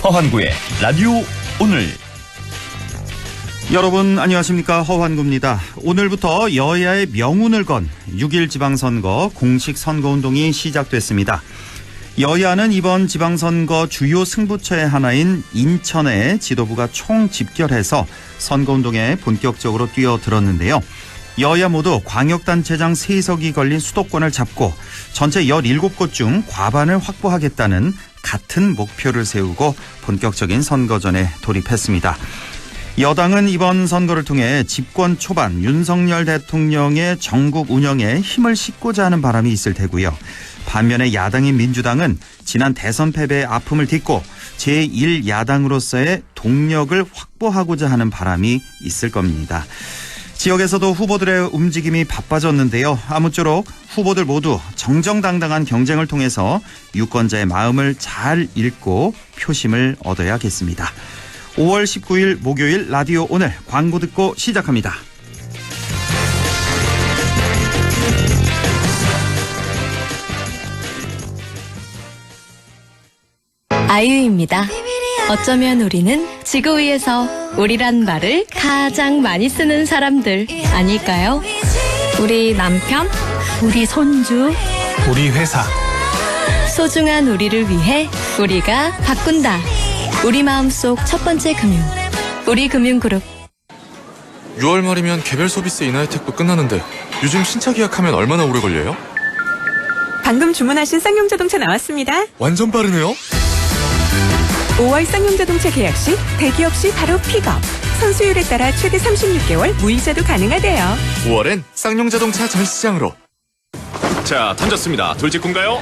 허환구의 라디오 오늘. 여러분 안녕하십니까, 허환구입니다. 오늘부터 여야의 명운을 건 6.1 지방선거 공식 선거운동이 시작됐습니다. 여야는 이번 지방선거 주요 승부처의 하나인 인천의 지도부가 총집결해서 선거운동에 본격적으로 뛰어들었는데요. 여야 모두 광역단체장 3석이 걸린 수도권을 잡고 전체 17곳 중 과반을 확보하겠다는 같은 목표를 세우고 본격적인 선거전에 돌입했습니다. 여당은 이번 선거를 통해 집권 초반 윤석열 대통령의 전국 운영에 힘을 싣고자 하는 바람이 있을 테고요. 반면에 야당인 민주당은 지난 대선 패배의 아픔을 딛고 제1야당으로서의 동력을 확보하고자 하는 바람이 있을 겁니다. 지역에서도 후보들의 움직임이 바빠졌는데요. 아무쪼록 후보들 모두 정정당당한 경쟁을 통해서 유권자의 마음을 잘 읽고 표심을 얻어야겠습니다. 5월 19일 목요일 라디오 오늘 광고 듣고 시작합니다. 아이유입니다. 어쩌면 우리는 지구 위에서 우리란 말을 가장 많이 쓰는 사람들 아닐까요? 우리 남편, 우리 손주, 우리 회사. 소중한 우리를 위해 우리가 바꾼다. 우리 마음속 첫 번째 금융, 우리금융그룹. 6월 말이면 개별 서비스 인하 혜택도 끝나는데 요즘 신차 계약하면 얼마나 오래 걸려요? 방금 주문하신 쌍용자동차 나왔습니다. 완전 빠르네요. 5월 쌍용자동차 계약 시 대기업 시 바로 픽업. 선수율에 따라 최대 36개월 무이자도 가능하대요. 5월엔 쌍용자동차 전시장으로. 자, 던졌습니다. 돌직구인가요?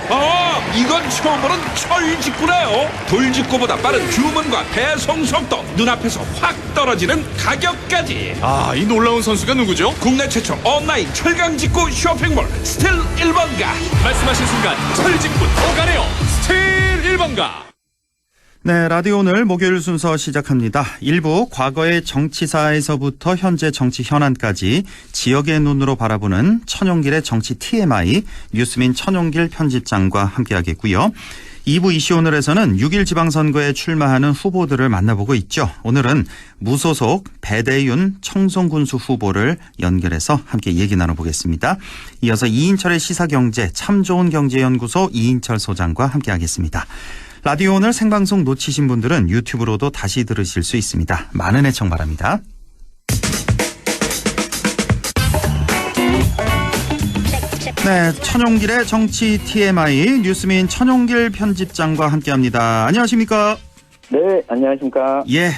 이건 처음 보는 철직구네요. 돌직구보다 빠른 주문과 배송 속도, 눈앞에서 확 떨어지는 가격까지. 이 놀라운 선수가 누구죠? 국내 최초 온라인 철강직구 쇼핑몰 스틸 1번가. 말씀하신 순간 철직구 오가네요. 스틸 1번가. 네, 라디오 오늘 목요일 순서 시작합니다. 일부 과거의 정치사에서부터 현재 정치 현안까지 지역의 눈으로 바라보는 천용길의 정치 TMI, 뉴스민 천용길 편집장과 함께하겠고요. 2부 이슈 오늘에서는 6.1 지방선거에 출마하는 후보들을 만나보고 있죠. 오늘은 무소속 배대윤 청송군수 후보를 연결해서 함께 얘기 나눠보겠습니다. 이어서 이인철의 시사경제 참 좋은 경제연구소 이인철 소장과 함께하겠습니다. 라디오 오늘 생방송 놓치신 분들은 유튜브로도 다시 들으실 수 있습니다. 많은 애청 바랍니다. 네, 천용길의 정치 TMI 뉴스민 천용길 편집장과 함께합니다. 안녕하십니까? 네, 안녕하십니까? 예,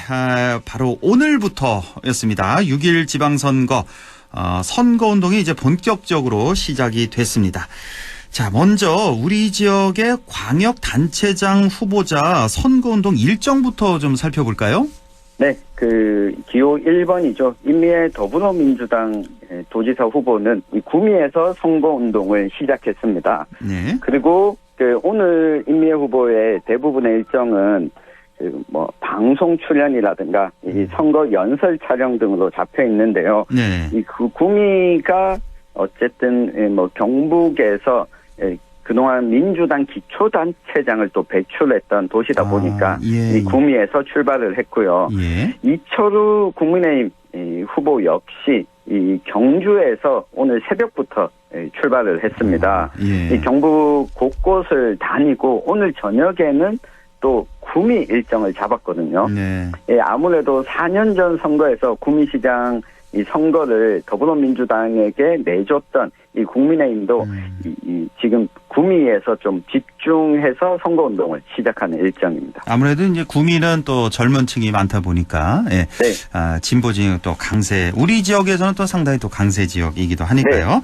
바로 오늘부터였습니다. 6.1 지방선거 선거운동이 이제 본격적으로 시작이 됐습니다. 자, 먼저 우리 지역의 광역단체장 후보자 선거운동 일정부터 좀 살펴볼까요? 네, 기호 1번이죠. 임미애 더불어민주당 도지사 후보는 이 구미에서 선거운동을 시작했습니다. 네. 그리고 오늘 임미애 후보의 대부분의 일정은 방송 출연이라든가 이 선거 연설 촬영 등으로 잡혀 있는데요. 네. 구미가 어쨌든 경북에서 그동안 민주당 기초단체장을 또 배출했던 도시다 보니까 예. 이 구미에서 출발을 했고요. 예. 이철우 국민의힘 후보 역시 이 경주에서 오늘 새벽부터 출발을 했습니다. 예. 이 경북 곳곳을 다니고 오늘 저녁에는 또 구미 일정을 잡았거든요. 네. 예, 아무래도 4년 전 선거에서 구미시장 이 선거를 더불어민주당에게 내줬던 이 국민의힘도 지금 구미에서 좀 집중해서 선거운동을 시작하는 일정입니다. 아무래도 이제 구미는 또 젊은 층이 많다 보니까 예. 네. 진보 진영 또 강세. 우리 지역에서는 또 상당히 또 강세 지역이기도 하니까요. 네.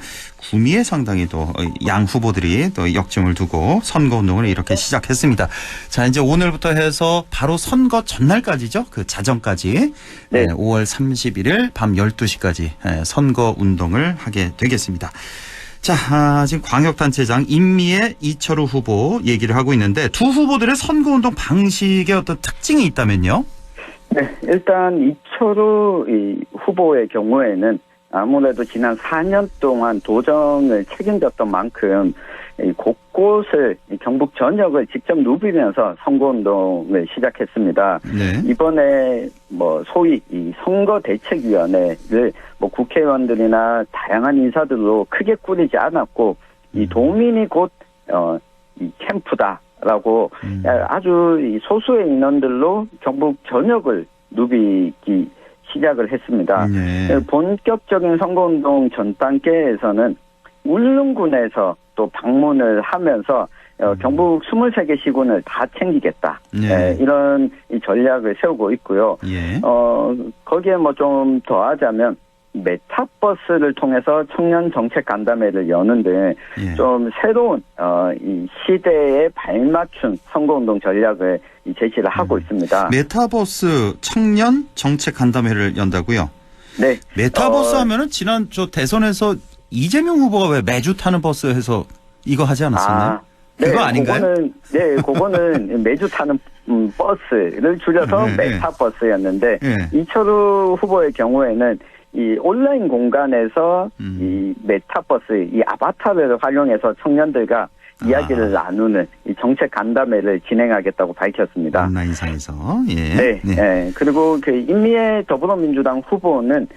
구미에 상당히 또 양 후보들이 또 역점을 두고 선거운동을 이렇게 시작했습니다. 자, 이제 오늘부터 해서 바로 선거 전날까지죠. 그 자정까지 네. 5월 31일 밤 12시까지 선거운동을 하게 되겠습니다. 자, 지금 광역단체장 임미애 이철우 후보 얘기를 하고 있는데 두 후보들의 선거운동 방식에 어떤 특징이 있다면요? 네, 일단 이철우 후보의 경우에는 아무래도 지난 4년 동안 도정을 책임졌던 만큼 이 곳곳을 이 경북 전역을 직접 누비면서 선거운동을 시작했습니다. 네. 이번에 뭐 소위 이 선거대책위원회를 뭐 국회의원들이나 다양한 인사들로 크게 꾸리지 않았고 이 도민이 곧 이 캠프다라고 아주 이 소수의 인원들로 경북 전역을 누비기 시작을 했습니다. 네. 본격적인 선거운동 전 단계에서는 울릉군에서 또 방문을 하면서 경북 23개 시군을 다 챙기겠다. 네. 이런 이 전략을 세우고 있고요. 예. 거기에 뭐 좀 더하자면 메타버스를 통해서 청년 정책 간담회를 여는 등 좀 새로운 이 시대에 발맞춘 선거운동 전략을 제시를 하고 있습니다. 메타버스 청년 정책 간담회를 연다고요? 네. 메타버스 하면은 지난 저 대선에서 이재명 후보가 왜 매주 타는 버스 해서 이거 하지 않았었나요? 그거 아닌가요? 그거는 매주 타는 버스를 줄여서 메타버스였는데 이철우 후보의 경우에는 이 온라인 공간에서 이 메타버스, 이 아바타를 활용해서 청년들과 이야기를 나누는 이 정책 간담회를 진행하겠다고 밝혔습니다. 온라인상에서. 예. 네. 네. 그리고 그 인미애 더불어민주당 후보는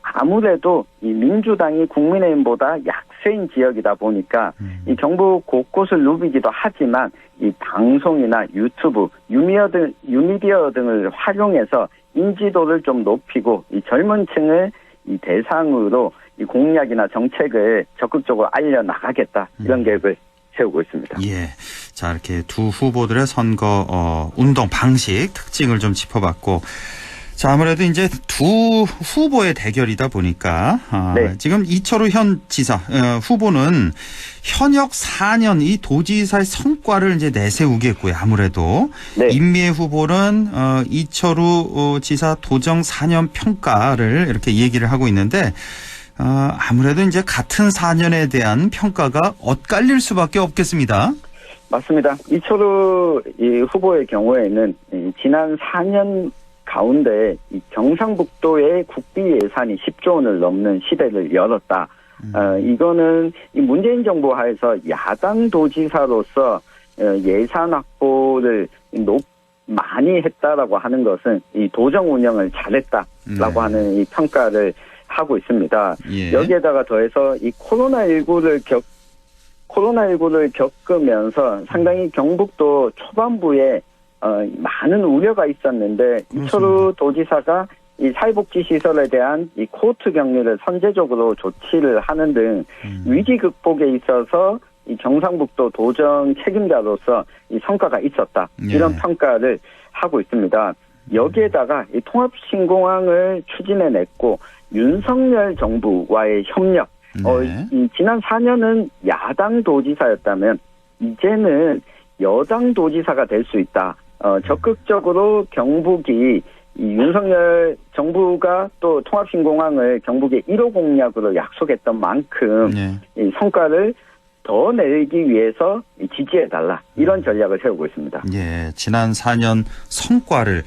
아무래도 이 민주당이 국민의힘보다 약세인 지역이다 보니까 이 경북 곳곳을 누비기도 하지만 이 방송이나 유튜브, 유미디어 등을 활용해서 인지도를 좀 높이고 이 젊은 층을 이 대상으로 이 공약이나 정책을 적극적으로 알려 나가겠다 이런 계획을 세우고 있습니다. 예. 자, 이렇게 두 후보들의 선거 운동 방식 특징을 좀 짚어봤고, 자, 아무래도 이제 두 후보의 대결이다 보니까 지금 이철우 현 지사 후보는 현역 4년 이 도지사의 성과를 이제 내세우겠고요. 아무래도 임미애 후보는 이철우 지사 도정 4년 평가를 이렇게 얘기를 하고 있는데 아무래도 이제 같은 4년에 대한 평가가 엇갈릴 수밖에 없겠습니다. 맞습니다. 이철우 이 후보의 경우에는 지난 4년 가운데 이 경상북도의 국비 예산이 10조 원을 넘는 시대를 열었다. 이거는 이 문재인 정부 하에서 야당 도지사로서 예산 확보를 많이 했다라고 하는 것은 이 도정 운영을 잘했다라고 하는 이 평가를 하고 있습니다. 여기에다가 더해서 이 코로나19를 겪으면서 상당히 경북도 초반부에 많은 우려가 있었는데 이철우 도지사가 이 사회복지 시설에 대한 이 코호트 격리를 선제적으로 조치를 하는 등 위기 극복에 있어서 이 경상북도 도정 책임자로서 이 성과가 있었다. 이런 평가를 하고 있습니다. 여기에다가 이 통합신공항을 추진해냈고 윤석열 정부와의 협력. 이 지난 4년은 야당 도지사였다면 이제는 여당 도지사가 될 수 있다. 적극적으로 경북이 이 윤석열 정부가 또 통합신공항을 경북의 1호 공약으로 약속했던 만큼 이 성과를 더 내기 위해서 지지해달라. 이런 전략을 세우고 있습니다. 예, 지난 4년 성과를.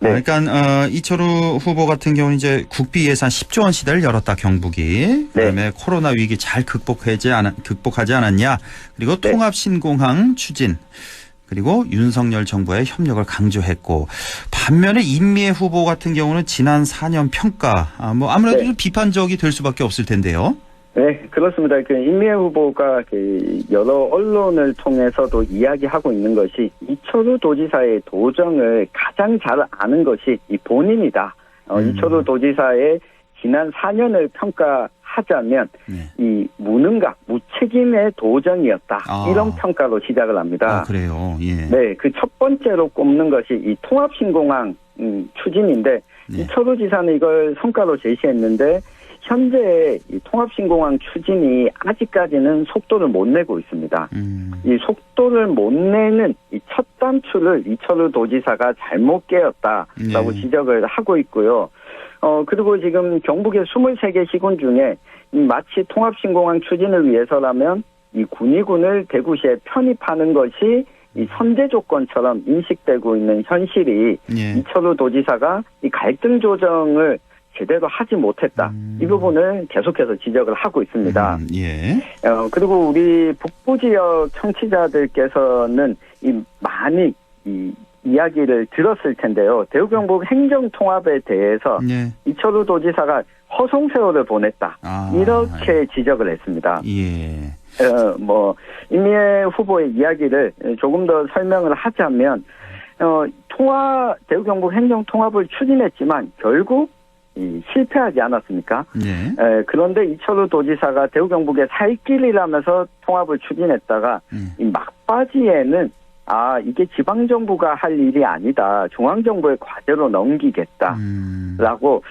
그러니까 이철우 후보 같은 경우는 이제 국비 예산 10조 원 시대를 열었다, 경북이. 그다음에 코로나 위기 잘 극복하지 않았냐. 그리고 통합신공항 추진. 그리고 윤석열 정부의 협력을 강조했고, 반면에 임미애 후보 같은 경우는 지난 4년 평가, 뭐 아무래도 좀 비판적이 될 수밖에 없을 텐데요. 네, 그렇습니다. 그 임미애 후보가 그 여러 언론을 통해서도 이야기하고 있는 것이 이철우 도지사의 도정을 가장 잘 아는 것이 이 본인이다. 이철우 도지사의 지난 4년을 평가하자면 이 무능각, 무책임의 도정이었다. 이런 평가로 시작을 합니다. 그래요. 예. 네, 그 첫 번째로 꼽는 것이 이 통합신공항 추진인데 이철우 지사는 이걸 성과로 제시했는데 현재 이 통합신공항 추진이 아직까지는 속도를 못 내고 있습니다. 이 속도를 못 내는 이 첫 단추를 이철우 도지사가 잘못 깨었다라고 지적을 하고 있고요. 그리고 지금 경북의 23개 시군 중에 마치 통합신공항 추진을 위해서라면 이 군위군을 대구시에 편입하는 것이 이 선제 조건처럼 인식되고 있는 현실이 이철우 도지사가 이 갈등 조정을 제대로 하지 못했다. 이 부분을 계속해서 지적을 하고 있습니다. 예. 그리고 우리 북부 지역 청취자들께서는 많이 이야기를 들었을 텐데요. 대구 경북 행정통합에 대해서 예. 이철우 도지사가 허송세월을 보냈다. 이렇게 지적을 했습니다. 예. 임미애 후보의 이야기를 조금 더 설명을 하자면, 대구 경북 행정통합을 추진했지만 결국 실패하지 않았습니까? 네. 그런데 이철우 도지사가 대구 경북의 살길이라면서 통합을 추진했다가 이 막바지에는 이게 지방정부가 할 일이 아니다. 중앙정부의 과제로 넘기겠다라고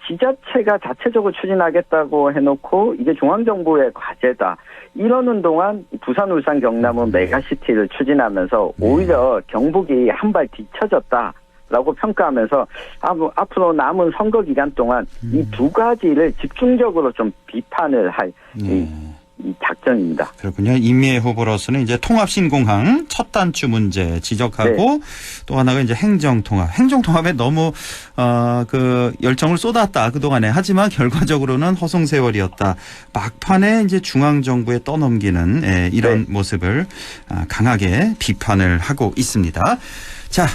지자체가 자체적으로 추진하겠다고 해놓고 이게 중앙정부의 과제다. 이러는 동안 부산, 울산, 경남은 메가시티를 추진하면서 오히려 경북이 한 발 뒤처졌다라고 평가하면서 앞으로 남은 선거 기간 동안 이 두 가지를 집중적으로 좀 비판을 할 이 작전입니다. 그렇군요. 임미애 후보로서는 이제 통합신공항 첫 단추 문제 지적하고 또 하나가 이제 행정통합. 행정통합에 너무 그 열정을 쏟았다 그동안에. 하지만 결과적으로는 허송세월이었다. 막판에 이제 중앙정부에 떠넘기는 이런 모습을 강하게 비판을 하고 있습니다. 자,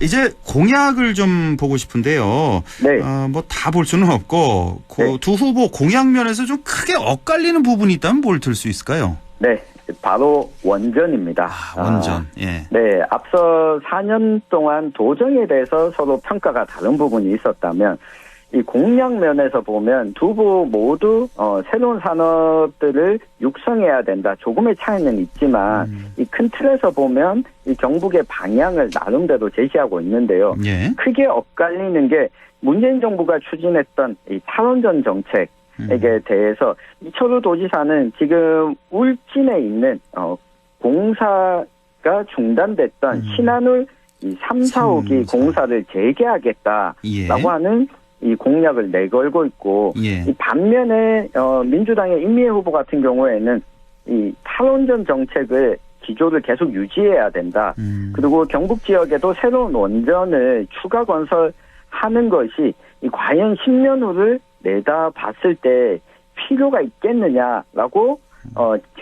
이제 공약을 좀 보고 싶은데요. 네. 뭐 다 볼 수는 없고 두 후보 공약 면에서 좀 크게 엇갈리는 부분이 있다면 뭘 들 수 있을까요? 네, 바로 원전입니다. 원전. 예. 네, 앞서 4년 동안 도정에 대해서 서로 평가가 다른 부분이 있었다면 이 공약 면에서 보면 두 후보 모두 새로운 산업들을 육성해야 된다. 조금의 차이는 있지만 이 큰 틀에서 보면 이 경북의 방향을 나름대로 제시하고 있는데요. 예. 크게 엇갈리는 게 문재인 정부가 추진했던 이 탈원전 정책에 대해서 이철우 도지사는 지금 울진에 있는 공사가 중단됐던 신한울 이 3, 4호기 공사를 재개하겠다라고 하는 이 공약을 내걸고 있고, 이 반면에 민주당의 임미애 후보 같은 경우에는 이 탈원전 정책을 기조를 계속 유지해야 된다. 그리고 경북 지역에도 새로운 원전을 추가 건설하는 것이 이 과연 신년후를 내다봤을 때 필요가 있겠느냐라고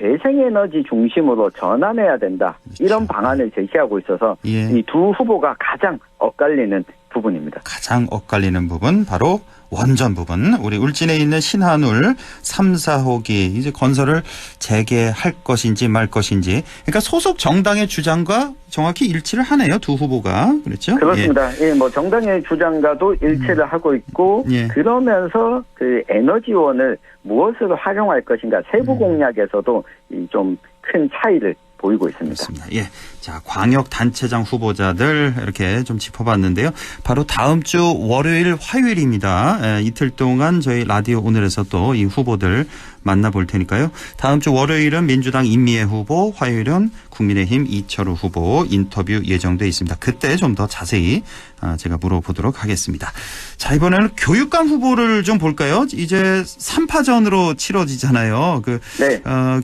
재생에너지 중심으로 전환해야 된다. 이런 방안을 제시하고 있어서 이 두 후보가 가장 엇갈리는 부분입니다. 가장 엇갈리는 부분 바로 원전 부분. 우리 울진에 있는 신한울 3, 4호기 이제 건설을 재개할 것인지 말 것인지. 그러니까 소속 정당의 주장과 정확히 일치를 하네요. 두 후보가. 그렇죠? 그렇습니다. 뭐 정당의 주장과도 일치를 하고 있고 그러면서 그 에너지원을 무엇으로 활용할 것인가 세부 공약에서도 좀 큰 차이를 보이고 있습니다. 그렇습니다. 예. 자, 광역단체장 후보자들 이렇게 좀 짚어봤는데요. 바로 다음 주 월요일, 화요일입니다. 이틀 동안 저희 라디오 오늘에서 또 이 후보들 만나볼 테니까요. 다음 주 월요일은 민주당 임미애 후보, 화요일은 국민의힘 이철우 후보 인터뷰 예정돼 있습니다. 그때 좀 더 자세히 제가 물어보도록 하겠습니다. 자, 이번에는 교육감 후보를 좀 볼까요? 이제 3파전으로 치러지잖아요.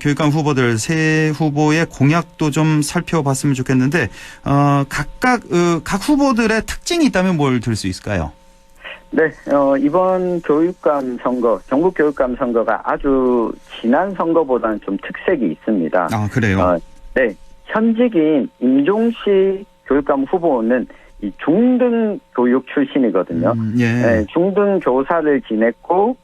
교육감 후보들 세 후보의 공약도 좀 살펴봤으면 좋겠는데 각각 각 후보들의 특징이 있다면 뭘 들 수 있을까요? 네, 이번 교육감 선거, 전국 교육감 선거가 아주 지난 선거보다는 좀 특색이 있습니다. 아, 그래요? 네, 현직인 임종식 교육감 후보는 이 중등 교육 출신이거든요. 네, 중등 교사를 지냈고,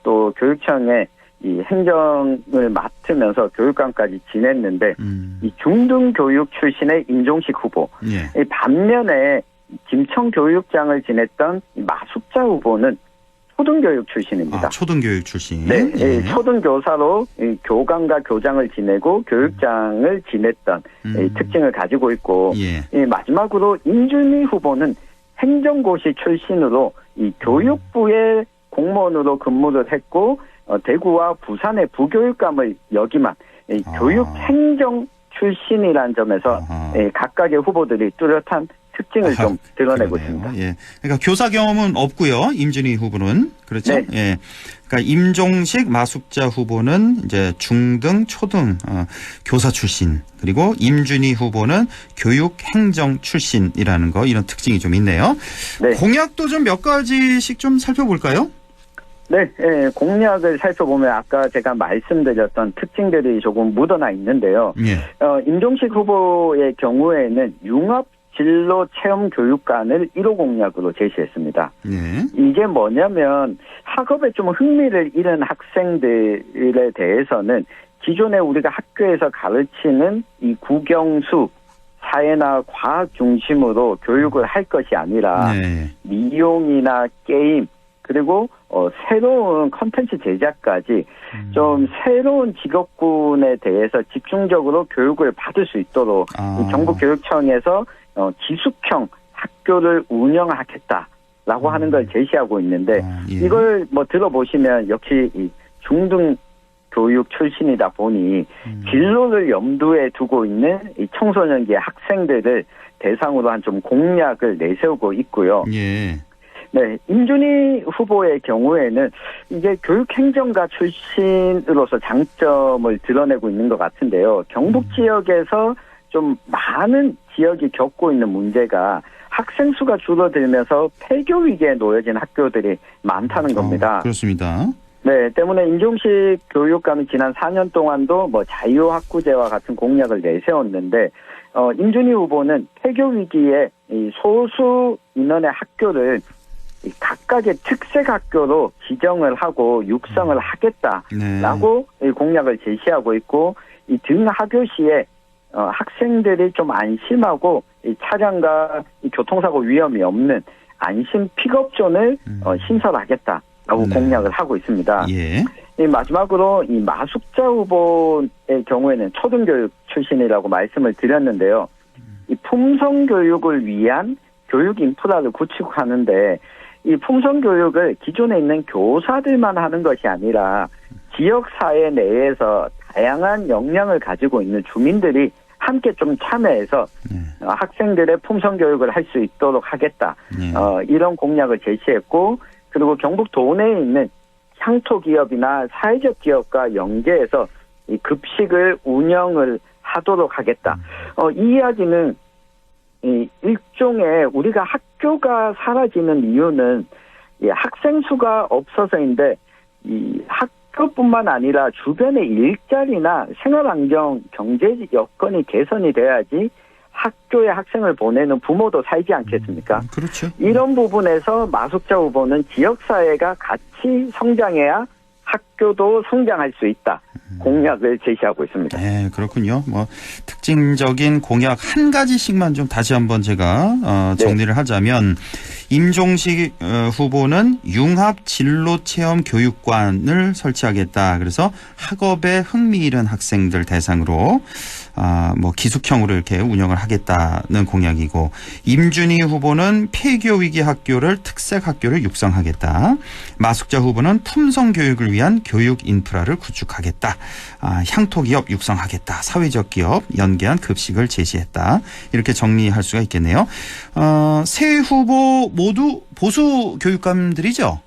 또 교육청에 이 행정을 맡으면서 교육감까지 지냈는데, 이 중등 교육 출신의 임종식 후보. 이 반면에 김청 교육장을 지냈던 마숙자 후보는 초등교육 출신입니다. 초등교육 출신. 네, 초등교사로 교감과 교장을 지내고 교육장을 지냈던 특징을 가지고 있고, 마지막으로 임준희 후보는 행정고시 출신으로 이 교육부의 공무원으로 근무를 했고, 대구와 부산의 부교육감을 역임한 교육행정 출신이라는 점에서 각각의 후보들이 뚜렷한 특징을 좀 드러내고 있습니다. 예. 그러니까 교사 경험은 없고요. 임준희 후보는 그렇죠. 네. 예. 그러니까 임종식 마숙자 후보는 이제 중등, 초등 교사 출신, 그리고 임준희 후보는 교육행정 출신이라는 거, 이런 특징이 좀 있네요. 네. 공약도 좀 몇 가지씩 좀 살펴볼까요? 네, 예, 공약을 살펴보면 아까 제가 말씀드렸던 특징들이 조금 묻어나 있는데요. 예. 임종식 후보의 경우에는 융합 진로 체험 교육관을 1호 공약으로 제시했습니다. 예. 이게 뭐냐면 학업에 좀 흥미를 잃은 학생들에 대해서는 기존에 우리가 학교에서 가르치는 이 국영수, 사회나 과학 중심으로 교육을 할 것이 아니라 네. 미용이나 게임, 그리고 새로운 콘텐츠 제작까지 좀 새로운 직업군에 대해서 집중적으로 교육을 받을 수 있도록 이 경북교육청에서 기숙형 학교를 운영하겠다라고 하는 걸 제시하고 있는데 예. 이걸 뭐 들어보시면 역시 이 중등 교육 출신이다 보니 진로를 염두에 두고 있는 이 청소년기의 학생들을 대상으로 한 좀 공약을 내세우고 있고요. 예. 네, 임준희 후보의 경우에는 이게 교육행정가 출신으로서 장점을 드러내고 있는 것 같은데요. 경북 지역에서 좀 많은 지역이 겪고 있는 문제가 학생 수가 줄어들면서 폐교 위기에 놓여진 학교들이 많다는 겁니다. 그렇습니다. 네, 때문에 임종식 교육감이 지난 4년 동안도 뭐 자유학구제와 같은 공약을 내세웠는데, 임준희 후보는 폐교 위기에 이 소수 인원의 학교를 이 각각의 특색 학교로 지정을 하고 육성을 하겠다라고 이 공약을 제시하고 있고, 이 등하교 시에 학생들이 좀 안심하고 이 차량과 이 교통사고 위험이 없는 안심 픽업존을 신설하겠다라고 공약을 하고 있습니다. 예. 이 마지막으로 이 마숙자 후보의 경우에는 초등교육 출신이라고 말씀을 드렸는데요. 이 품성교육을 위한 교육 인프라를 구축하는데, 이 품성교육을 기존에 있는 교사들만 하는 것이 아니라 지역사회 내에서 다양한 역량을 가지고 있는 주민들이 함께 좀 참여해서 학생들의 품성교육을 할 수 있도록 하겠다. 이런 공약을 제시했고, 그리고 경북 도내에 있는 향토기업이나 사회적 기업과 연계해서 이 급식을 운영을 하도록 하겠다. 이 이야기는 이 일종의 우리가 학교가 사라지는 이유는 이 학생 수가 없어서인데, 이 학교뿐만 아니라 주변의 일자리나 생활환경, 경제 여건이 개선이 돼야지 학교에 학생을 보내는 부모도 살지 않겠습니까? 그렇죠. 이런 부분에서 마숙자 후보는 지역사회가 같이 성장해야 학교도 성장할 수 있다. 공약을 제시하고 있습니다. 네, 그렇군요. 뭐 특징적인 공약 한 가지씩만 좀 다시 한번 제가 정리를 하자면, 임종식 후보는 융합 진로 체험 교육관을 설치하겠다. 그래서 학업에 흥미 잃은 학생들 대상으로 뭐 기숙형으로 이렇게 운영을 하겠다는 공약이고, 임준희 후보는 폐교 위기 학교를 특색 학교를 육성하겠다. 마숙자 후보는 품성 교육을 위한 교육 인프라를 구축하겠다. 향토기업 육성하겠다. 사회적 기업 연계한 급식을 제시했다. 이렇게 정리할 수가 있겠네요. 세 후보 모두 보수 교육감들이죠?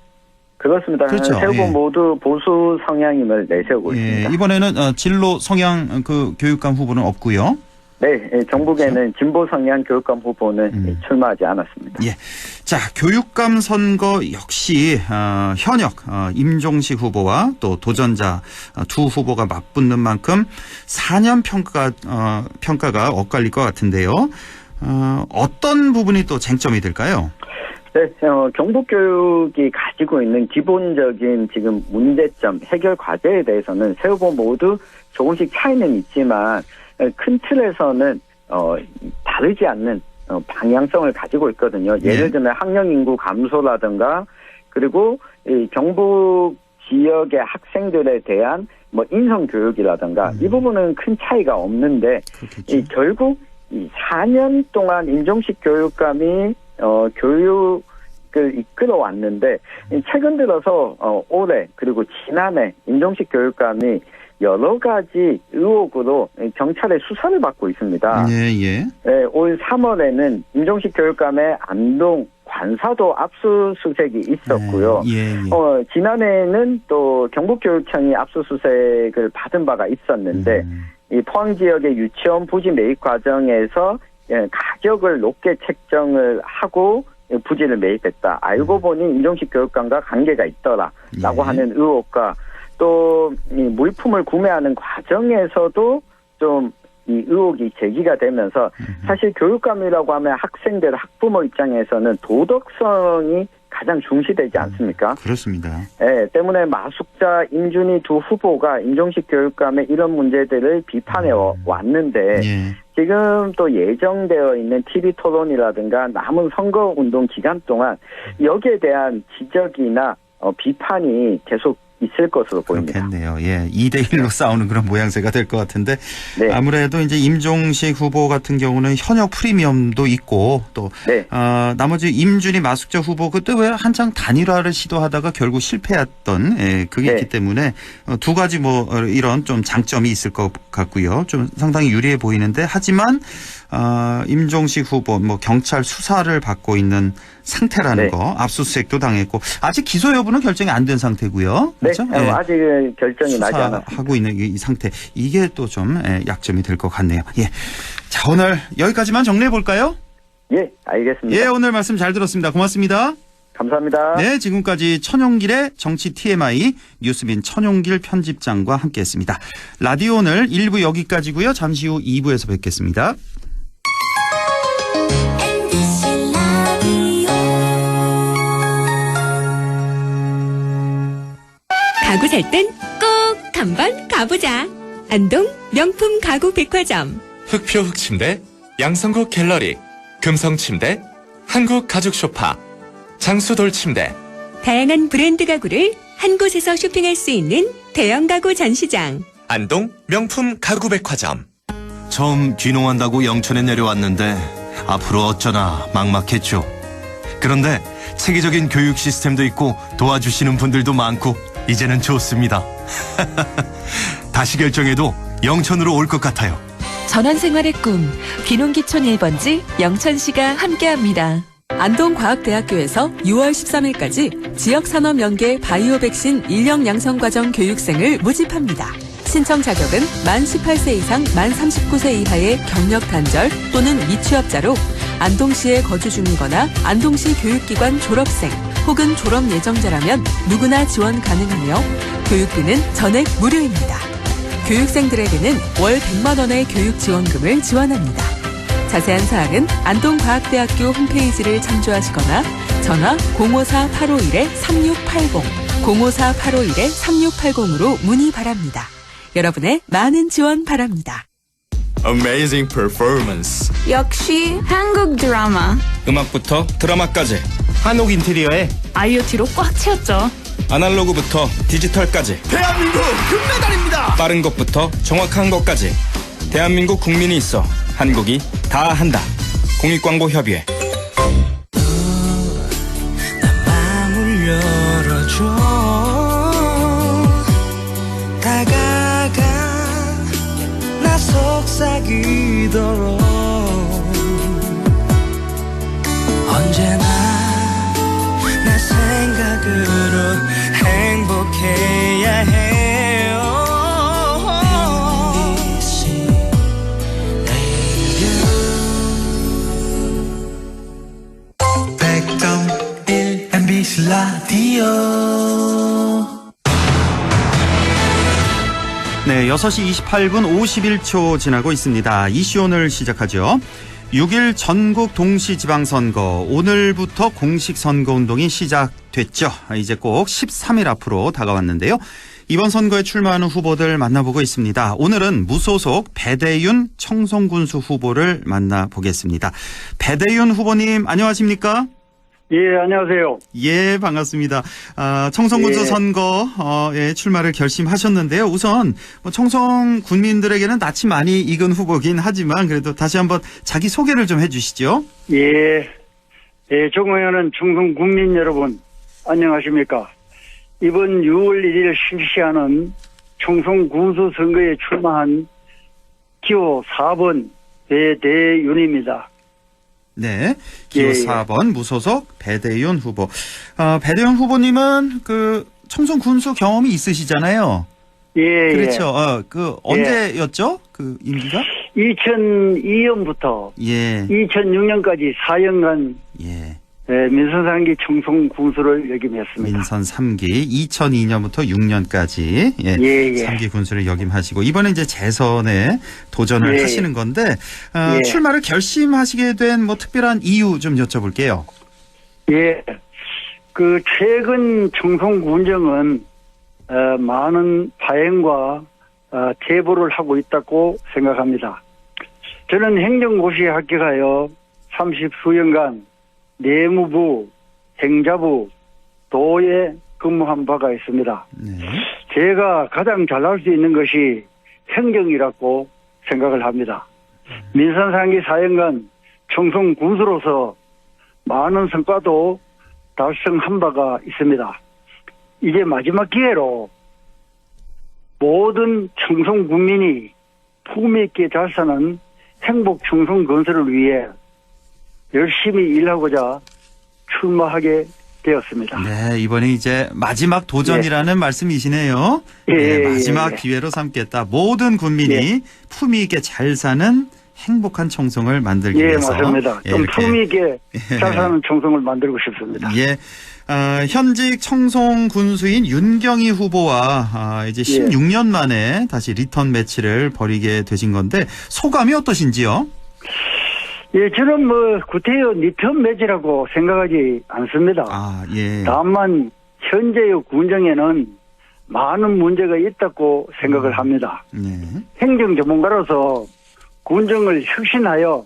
그렇습니다. 그렇죠. 세 후보 예. 모두 보수 성향임을 내세우고 있습니다. 이번에는 진로 성향 그 교육감 후보는 없고요. 네, 경북에는 진보 성향 교육감 후보는 출마하지 않았습니다. 예. 자, 교육감 선거 역시 현역 임종식 후보와 또 도전자 두 후보가 맞붙는 만큼 4년 평가가 엇갈릴 것 같은데요. 어떤 부분이 또 쟁점이 될까요? 네, 경북교육이 가지고 있는 기본적인 지금 문제점, 해결 과제에 대해서는 세 후보 모두 조금씩 차이는 있지만 큰 틀에서는 다르지 않는 방향성을 가지고 있거든요. 예를 들면 학령 인구 감소라든가, 그리고 이 경북 지역의 학생들에 대한 뭐 인성 교육이라든가 이 부분은 큰 차이가 없는데, 이 결국 이 4년 동안 임종식 교육감이 교육을 이끌어 왔는데, 최근 들어서 올해 그리고 지난해 임종식 교육감이 여러 가지 의혹으로 경찰의 수사를 받고 있습니다. 예. 네, 올 3월에는 임종식 교육감의 안동 관사도 압수수색이 있었고요. 예. 지난해에는 또 경북교육청이 압수수색을 받은 바가 있었는데 이 포항 지역의 유치원 부지 매입 과정에서 가격을 높게 책정을 하고 부지를 매입했다. 알고 보니 임종식 교육감과 관계가 있더라라고 하는 의혹과 또 이 물품을 구매하는 과정에서도 좀 이 의혹이 제기가 되면서 사실 교육감이라고 하면 학생들, 학부모 입장에서는 도덕성이 가장 중시되지 않습니까? 그렇습니다. 네, 때문에 마숙자, 임준희 두 후보가 임종식 교육감의 이런 문제들을 비판해 왔는데 예. 지금 또 예정되어 있는 TV 토론이라든가 남은 선거운동 기간 동안 여기에 대한 지적이나 비판이 계속 있을 것으로 보입니다. 그렇겠네요. 예, 2대1로 싸우는 그런 모양새가 될 것 같은데 네. 아무래도 이제 임종식 후보 같은 경우는 현역 프리미엄도 있고 또 네. 나머지 임준희 마숙자 후보 그때 왜 한창 단일화를 시도하다가 결국 실패했던 그게 있기 때문에 두 가지 뭐 이런 좀 장점이 있을 것 같고요. 좀 상당히 유리해 보이는데 하지만 임종식 후보 뭐 경찰 수사를 받고 있는 상태라는 네. 거 압수수색도 당했고 아직 기소 여부는 결정이 안 된 상태고요. 그렇죠? 네, 아직 결정이 나지 않았습니다. 하고 있는 이 상태 이게 또 좀 약점이 될 것 같네요. 예, 자 오늘 여기까지만 정리해 볼까요? 예, 알겠습니다. 예, 오늘 말씀 잘 들었습니다. 고맙습니다. 감사합니다. 네, 지금까지 천용길의 정치 TMI 뉴스빈 천용길 편집장과 함께했습니다. 라디오 오늘 1부 여기까지고요. 잠시 후 2부에서 뵙겠습니다. 가구 살 땐 꼭 한번 가보자. 안동 명품 가구 백화점. 흑표 흑침대, 양성국 갤러리, 금성침대, 한국 가죽 소파, 장수돌 침대. 다양한 브랜드 가구를 한 곳에서 쇼핑할 수 있는 대형 가구 전시장. 안동 명품 가구 백화점. 처음 귀농한다고 영천에 내려왔는데 앞으로 어쩌나 막막했죠. 그런데 체계적인 교육 시스템도 있고 도와주시는 분들도 많고 이제는 좋습니다. 다시 결정해도 영천으로 올 것 같아요. 전환생활의 꿈, 귀농기촌 1번지 영천시가 함께합니다. 안동과학대학교에서 6월 13일까지 지역산업연계 바이오 백신 인력 양성과정 교육생을 모집합니다. 신청 자격은 만 18세 이상 만 39세 이하의 경력 단절 또는 미취업자로 안동시에 거주 중이거나 안동시 교육기관 졸업생 혹은 졸업 예정자라면 누구나 지원 가능하며 교육비는 전액 무료입니다. 교육생들에게는 월 100만 원의 교육지원금을 지원합니다. 자세한 사항은 안동과학대학교 홈페이지를 참조하시거나 전화 054-851-3680, 054-851-3680으로 문의 바랍니다. 여러분의 많은 지원 바랍니다. Amazing performance. 역시 한국 드라마. 음악부터 드라마까지 한옥 인테리어에 IoT로 꽉 채웠죠. 아날로그부터 디지털까지 대한민국 금메달입니다. 빠른 것부터 정확한 것까지 대한민국 국민이 있어 한국이 다 한다. 공익광고협의회. 마음을 열어줘. 다가가 나 속삭이도록 언제나 나 생각으로 행복해야 해요. MBC 라디오 100.1 MBC 라디오. 네, 6시 28분 51초 지나고 있습니다. 이슈 오늘 시작하죠. 6일 전국 동시지방선거 오늘부터 공식 선거운동이 시작됐죠. 이제 꼭 13일 앞으로 다가왔는데요. 이번 선거에 출마하는 후보들 만나보고 있습니다. 오늘은 무소속 배대윤 청송군수 후보를 만나보겠습니다. 배대윤 후보님 안녕하십니까? 예, 안녕하세요. 예, 반갑습니다. 청송군수 선거에 출마를 결심하셨는데요. 우선 청송 군민들에게는 낯이 많이 익은 후보긴 하지만 그래도 다시 한번 자기 소개를 좀 해주시죠. 예, 존경하는 청송 군민 여러분, 안녕하십니까? 이번 6월 1일 실시하는 총선 군수 선거에 출마한 기호 4번 배대윤입니다. 네, 기호 예, 4번 무소속 배대윤 후보. 배대윤 후보님은 그 청송 군수 경험이 있으시잖아요. 예, 그렇죠. 언제였죠? 그 임기가? 2002년부터 예. 2006년까지 4년간 예. 민선 3기 청송 군수를 역임했습니다. 민선 3기 2002년부터 6년까지 예. 3기 군수를 역임하시고 이번에 이제 재선에 도전을 예. 하시는 건데 예. 출마를 결심하시게 된 뭐 특별한 이유 좀 여쭤볼게요. 예. 그 최근 청송 군정은 많은 파행과 제보를 하고 있다고 생각합니다. 저는 행정고시에 합격하여 30수년간 내무부, 행자부, 도에 근무한 바가 있습니다. 네. 제가 가장 잘할 수 있는 것이 행정이라고 생각을 합니다. 민선 3기 4년간 청송 군수로서 많은 성과도 달성한 바가 있습니다. 이제 마지막 기회로 모든 청송 국민이 품위 있게 잘 사는 행복 청송 건설을 위해 열심히 일하고자 출마하게 되었습니다. 네, 이번에 이제 마지막 도전이라는 말씀이시네요. 예, 네, 마지막 예. 기회로 삼겠다. 모든 국민이 품위 있게 잘 사는 행복한 청송을 만들기 위해서. 맞습니다. 좀 이렇게. 품위 있게 잘 사는 청송을 만들고 싶습니다. 예. 현직 청송 군수인 윤경희 후보와 이제 16년 만에 다시 리턴 매치를 벌이게 되신 건데 소감이 어떠신지요? 예, 저는 구태여 리턴 매치라고 생각하지 않습니다. 예. 다만 현재의 군정에는 많은 문제가 있다고 생각을 합니다. 네. 행정 전문가로서 군정을 혁신하여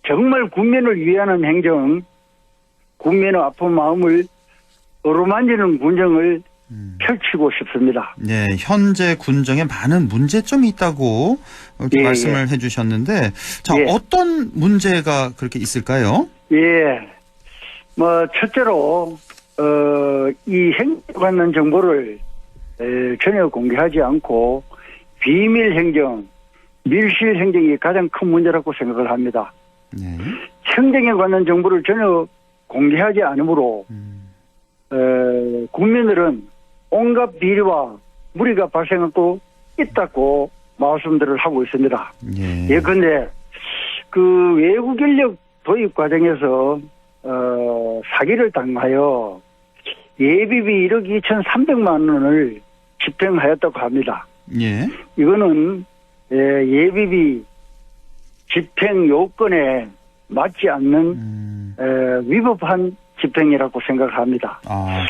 정말 국민을 위하는 행정, 국민의 아픈 마음을 어루만지는 군정을 펼치고 싶습니다. 네, 현재 군정에 많은 문제점이 있다고 이렇게 말씀을 해주셨는데, 자, 어떤 문제가 그렇게 있을까요? 예, 첫째로 이 행정 관련 정보를 전혀 공개하지 않고 비밀 행정, 밀실 행정이 가장 큰 문제라고 생각을 합니다. 네. 행정에 관한 정보를 전혀 공개하지 않으므로 국민들은 온갖 비리와 무리가 발생하고 있다고 말씀들을 하고 있습니다. 예컨대 그 외국 인력 도입 과정에서 사기를 당하여 예비비 1억 2,300만 원을 집행하였다고 합니다. 예. 이거는 예비비 집행 요건에 맞지 않는 위법한 집행이라고 생각합니다.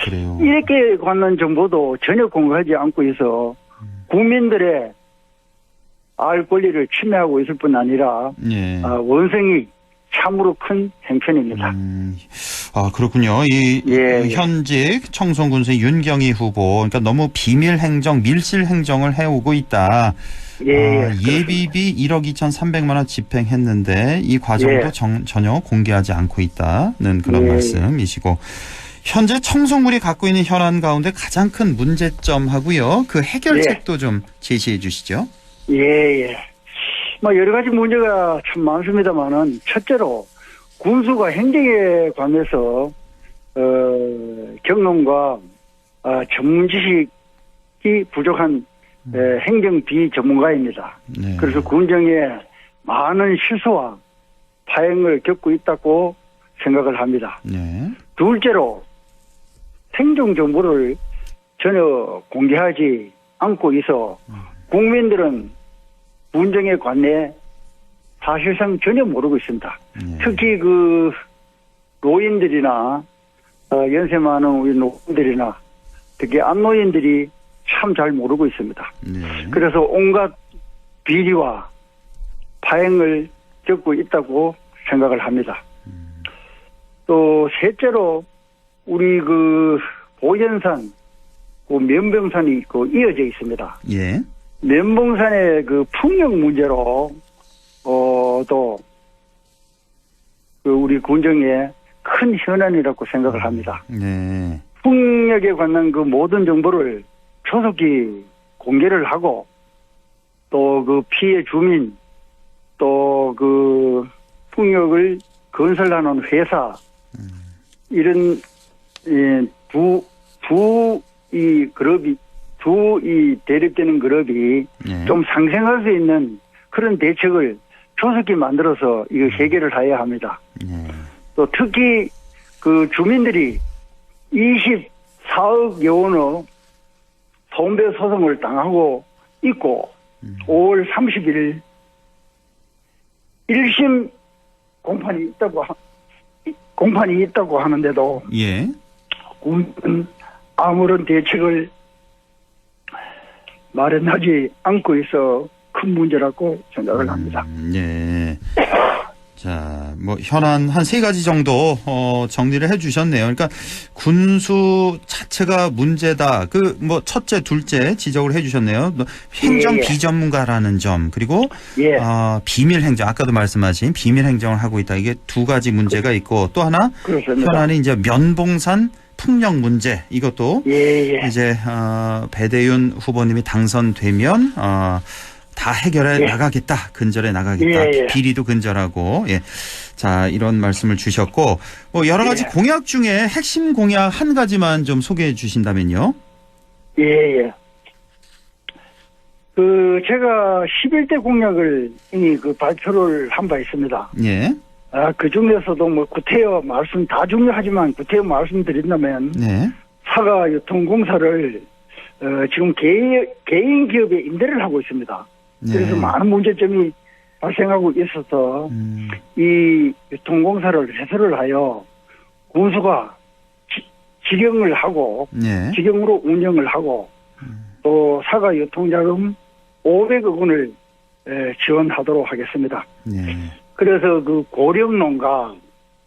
그래요? 이렇게 관한 정보도 전혀 공개하지 않고 있어 국민들의 알 권리를 침해하고 있을 뿐 아니라 원성이 참으로 큰 행편입니다. 그렇군요. 현직 청송군수의 윤경희 후보, 그러니까 너무 비밀 행정, 밀실 행정을 해오고 있다. 예비비 1억 2,300만 원 집행했는데 이 과정도 전혀 공개하지 않고 있다는 그런 말씀이시고, 현재 청송군이 갖고 있는 현안 가운데 가장 큰 문제점하고요. 그 해결책도 좀 제시해 주시죠. 여러 가지 문제가 참 많습니다만은 첫째로 군수가 행정에 관해서 경험과 전문 지식이 부족한 행정 비전문가입니다. 그래서 군정에 많은 실수와 파행을 겪고 있다고 생각을 합니다. 둘째로 행정 정보를 전혀 공개하지 않고 있어 국민들은 군정에 관해 사실상 전혀 모르고 있습니다. 특히 그 노인들이나 연세 많은 우리 노인들이나 특히 안노인들이 참 잘 모르고 있습니다. 그래서 온갖 비리와 파행을 겪고 있다고 생각을 합니다. 또 셋째로 우리 그 보현산, 그 면봉산이 이어져 있습니다. 면봉산의 그 풍력 문제로 또 그 우리 군정의 큰 현안이라고 생각을 합니다. 풍력에 관한 그 모든 정보를 조속히 공개를 하고 또 그 피해 주민 또 그 풍력을 건설하는 회사 이런 이 대립되는 그룹이 좀 상생할 수 있는 그런 대책을 조속히 만들어서 이거 해결을 해야 합니다. 또 특히 그 주민들이 24억여 원의 손배 소송을 당하고 있고 5월 30일 1심 공판이 있다고 하는데도 군은 아무런 대책을 마련하지 않고 있어 큰 문제라고 생각을 합니다. 자, 뭐 현안 한 3가지 정도 정리를 해주셨네요. 그러니까 군수 자체가 문제다. 그 뭐 첫째, 둘째 지적을 해주셨네요. 행정 비전문가라는 점 그리고 비밀 행정 아까도 말씀하신 비밀 행정을 하고 있다. 이게 2가지 문제가 있고 또 하나 현안은 이제 면봉산 풍력 문제 이것도 이제 배대윤 후보님이 당선되면 다 해결해 나가겠다. 근절해 나가겠다. 비리도 근절하고. 자, 이런 말씀을 주셨고 뭐 여러 가지 공약 중에 핵심 공약 한 가지만 좀 소개해 주신다면요. 그 제가 11대 공약을 이미 그 발표를 한 바 있습니다. 그 중에서도 뭐 구태여 말씀 다 중요하지만 구태여 말씀드린다면 사과 유통공사를 지금 개인 기업에 임대를 하고 있습니다. 그래서 많은 문제점이 발생하고 있어서 이 유통공사를 해소를 하여 군수가 직영을 하고 직영으로 운영을 하고 또 사과 유통자금 500억 원을 지원하도록 하겠습니다. 그래서 그 고령 농가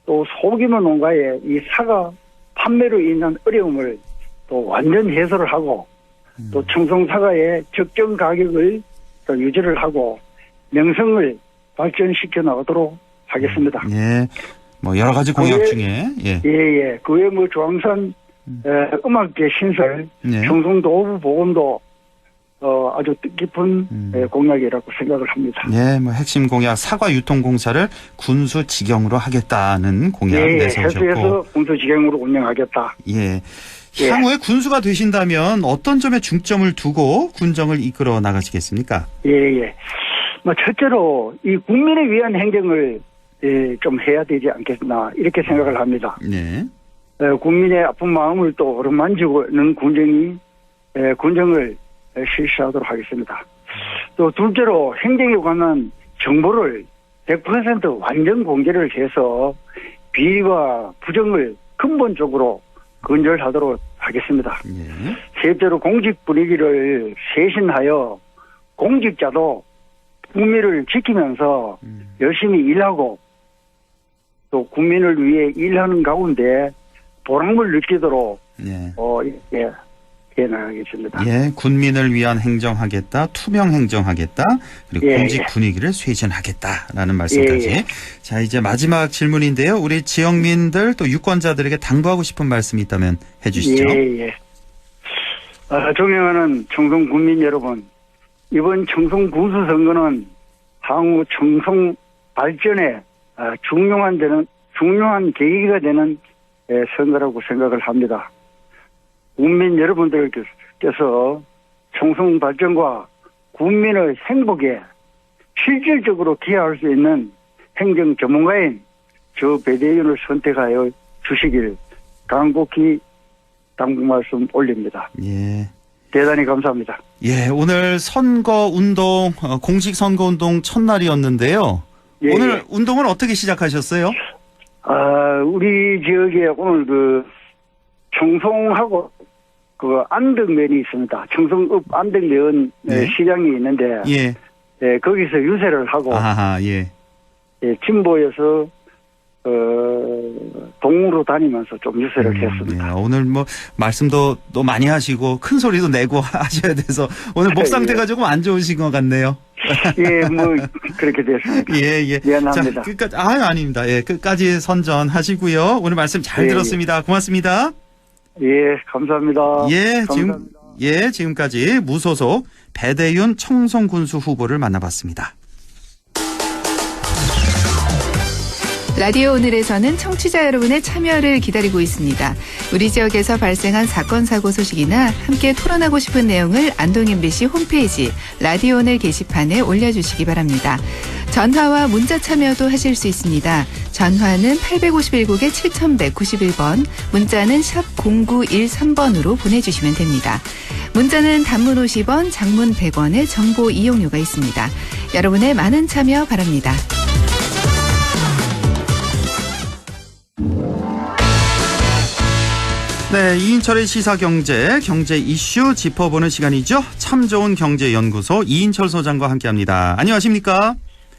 또 소규모 농가의 이 사과 판매로 인한 어려움을 또 완전 해소를 하고 또 청송 사과의 적정 가격을 또 유지를 하고 명성을 발전시켜 나가도록 하겠습니다. 뭐 여러 가지 공약 중에 그 외에 뭐 조항산 음악계 신설, 청송 도부 보건도 아주 뜻깊은 공약이라고 생각을 합니다. 뭐 핵심 공약 사과 유통공사를 군수 직영으로 하겠다는 공약 내세우셨고 해수에서 군수 직영으로 운영하겠다. 향후에 군수가 되신다면 어떤 점에 중점을 두고 군정을 이끌어 나가시겠습니까? 뭐 첫째로 이 국민을 위한 행정을 좀 해야 되지 않겠나 이렇게 생각을 합니다. 국민의 아픈 마음을 또 어루만지고 있는 군정을 실시하도록 하겠습니다. 또 둘째로 행정에 관한 정보를 100% 완전 공개를 해서 비리와 부정을 근본적으로 근절하도록 하겠습니다. 셋째로 공직 분위기를 쇄신하여 공직자도 국민을 지키면서 열심히 일하고 또 국민을 위해 일하는 가운데 보람을 느끼도록 해나가겠습니다. 군민을 위한 행정하겠다, 투명 행정하겠다, 그리고 공직 분위기를 쇄신하겠다라는 말씀까지. 자, 이제 마지막 질문인데요. 우리 지역민들 또 유권자들에게 당부하고 싶은 말씀이 있다면 해주시죠. 존경하는 청송 국민 여러분, 이번 청송 군수 선거는 향후 청송 발전에 중요한 계기가 되는 선거라고 생각을 합니다. 국민 여러분들께서 청송 발전과 국민의 행복에 실질적으로 기여할 수 있는 행정 전문가인 저 배대윤을 선택하여 주시길 간곡히 당부 말씀 올립니다. 대단히 감사합니다. 오늘 선거운동, 공식 선거운동 첫날이었는데요. 오늘 운동을 어떻게 시작하셨어요? 우리 지역에 오늘 그 청송하고 그 안덕면이 있습니다. 청송읍 안덕면 시장이 있는데 거기서 유세를 하고 진보에서 동으로 다니면서 좀 유세를 했습니다. 오늘 뭐 말씀도 또 많이 하시고 큰 소리도 내고 하셔야 돼서 오늘 목 상태가 조금 안 좋으신 것 같네요. 뭐 그렇게 됐습니다. 미안합니다. 자, 끝까지 아닙니다. 끝까지 선전하시고요. 오늘 말씀 잘 들었습니다. 고맙습니다. 감사합니다. 지금 감사합니다. 예, 지금까지 무소속 배대윤 청송군수 후보를 만나봤습니다. 라디오 오늘에서는 청취자 여러분의 참여를 기다리고 있습니다. 우리 지역에서 발생한 사건 사고 소식이나 함께 토론하고 싶은 내용을 안동 MBC 홈페이지 라디오 오늘 게시판에 올려주시기 바랍니다. 전화와 문자 참여도 하실 수 있습니다. 전화는 851국에 7191번, 문자는 샵 0913번으로 보내주시면 됩니다. 문자는 단문 50원, 장문 100원의 정보 이용료가 있습니다. 여러분의 많은 참여 바랍니다. 네, 이인철의 시사경제, 경제 이슈 짚어보는 시간이죠. 참 좋은 경제연구소 이인철 소장과 함께합니다. 안녕하십니까?